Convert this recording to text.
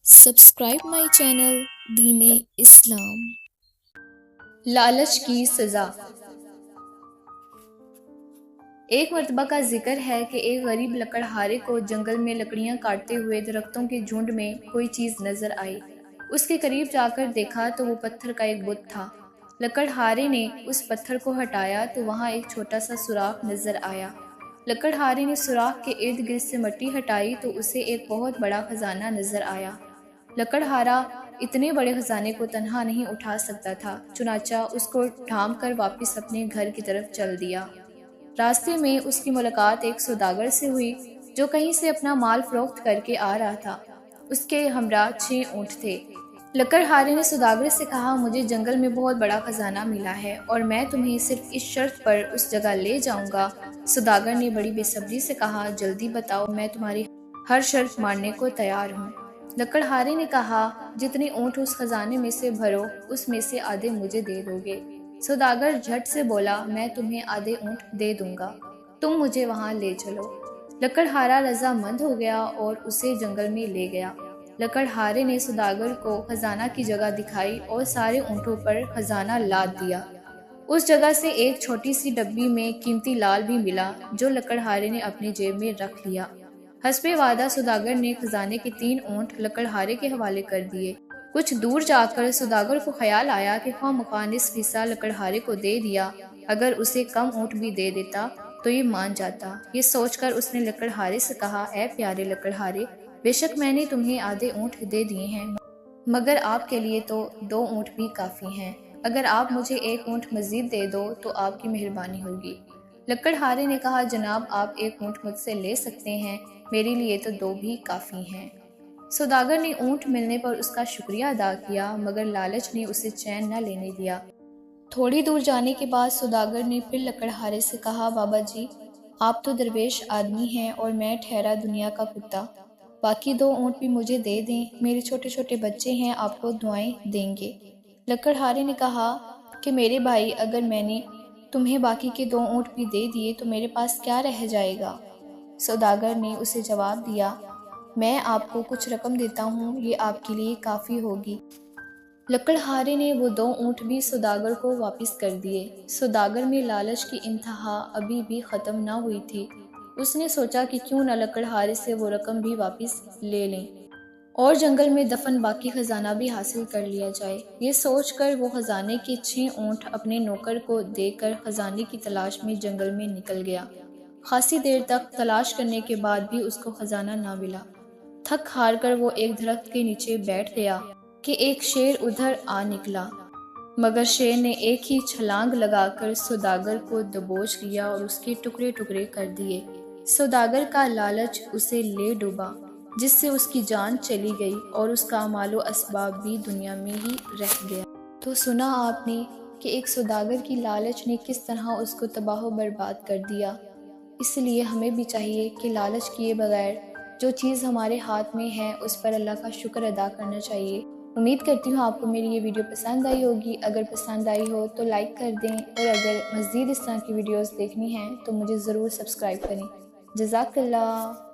Subscribe my channel दीन इस्लाम। लालच की सज़ा। एक मर्तबा का जिक्र है कि एक गरीब लकड़हारे को जंगल में लकड़ियां काटते हुए दरख्तों के झुंड में कोई चीज़ नज़र आई। उसके करीब जाकर देखा तो वो पत्थर का एक बुत था। लकड़हारे ने उस पत्थर को हटाया तो वहाँ एक छोटा सा सुराख नज़र आया। लकड़हारे ने सुराख के इर्द गिर्द से मिट्टी हटाई तो उसे एक बहुत बड़ा खजाना नज़र आया। लकड़हारा इतने बड़े खजाने को तन्हा नहीं उठा सकता था, चुनाचा उसको ढाम कर वापस अपने घर की तरफ चल दिया। रास्ते में उसकी मुलाकात एक सौदागर से हुई जो कहीं से अपना माल फरोख्त करके आ रहा था। उसके हमरा 6 ऊँट थे। लकड़हारे ने सौदागर से कहा, मुझे जंगल में बहुत बड़ा खजाना मिला है और मैं तुम्हें सिर्फ इस शर्त पर उस जगह ले जाऊंगा। सौदागर ने बड़ी बेसब्री से कहा, जल्दी बताओ, मैं तुम्हारी हर शर्त मानने को तैयार हूँ। लकड़हारे ने कहा, जितने ऊँट उस खजाने में से भरो उसमें से आधे मुझे दे दोगे। सौदागर झट से बोला, मैं तुम्हें आधे ऊँट दे दूंगा, तुम मुझे वहां ले चलो। लकड़हारा रजामंद हो गया और उसे जंगल में ले गया। लकड़हारे ने सौदागर को खजाना की जगह दिखाई और सारे ऊँटों पर खजाना लाद दिया। उस जगह से एक छोटी सी डब्बी में कीमती लाल भी मिला जो लकड़हारे ने अपनी जेब में रख लिया। हस्बे वादा सौदागर ने खजाने के 3 ऊँट लकड़हारे के हवाले कर दिए। कुछ दूर जाकर सौदागर को ख्याल आया कि खामखा निस्फ हिस्सा लकड़हारे को दे दिया, अगर उसे कम ऊँट भी दे देता तो ये मान जाता। ये सोचकर उसने लकड़हारे से कहा, ऐ प्यारे लकड़हारे, बेशक मैंने तुम्हें आधे ऊँट दे दिए हैं, मगर आपके लिए तो 2 ऊँट भी काफ़ी हैं। अगर आप मुझे 1 ऊँट मजीद दे दो तो आपकी मेहरबानी होगी। लकड़हारे ने कहा, जनाब आप 1 ऊँट मुझसे ले सकते हैं, मेरे लिए तो 2 भी काफ़ी हैं। सौदागर ने ऊँट मिलने पर उसका शुक्रिया अदा किया, मगर लालच ने उसे चैन न लेने दिया। थोड़ी दूर जाने के बाद सौदागर ने फिर लकड़हारे से कहा, बाबा जी, आप तो दरवेश आदमी हैं और मैं ठहरा दुनिया का कुत्ता, बाकी 2 ऊँट भी मुझे दे दें, मेरे छोटे छोटे बच्चे हैं, आपको दुआएं देंगे। लकड़हारे ने कहा कि मेरे भाई, अगर मैंने तुम्हें बाकी के 2 ऊँट भी दे दिए तो मेरे पास क्या रह जाएगा। सौदागर ने उसे जवाब दिया, मैं आपको कुछ रकम देता हूँ, ये आपके लिए काफ़ी होगी। लकड़हारे ने वो 2 ऊँट भी सौदागर को वापस कर दिए। सौदागर में लालच की इंतहा अभी भी ख़त्म ना हुई थी। उसने सोचा कि क्यों न लकड़हारे से वो रकम भी वापस ले लें और जंगल में दफन बाकी खजाना भी हासिल कर लिया जाए। ये सोचकर वो खजाने के 6 ऊँट अपने नौकर को देकर खजाने की तलाश में जंगल में निकल गया। खासी देर तक तलाश करने के बाद भी उसको खजाना ना मिला। थक हार कर वो एक दरख्त के नीचे बैठ गया कि एक शेर उधर आ निकला, मगर शेर ने एक ही छलांग लगाकर सौदागर को दबोच लिया और उसके टुकड़े टुकड़े कर दिए। सौदागर का लालच उसे ले डूबा, जिससे उसकी जान चली गई और उसका मालो असबाब भी दुनिया में ही रह गया। तो सुना आपने कि एक सौदागर की लालच ने किस तरह उसको तबाह बर्बाद कर दिया। इसलिए हमें भी चाहिए कि लालच किए बगैर जो चीज़ हमारे हाथ में है उस पर अल्लाह का शुक्र अदा करना चाहिए। उम्मीद करती हूँ आपको मेरी ये वीडियो पसंद आई होगी। अगर पसंद आई हो तो लाइक कर दें और अगर मज़ीद इस तरह की वीडियोस देखनी हैं तो मुझे ज़रूर सब्सक्राइब करें। जज़ाकल्लाह।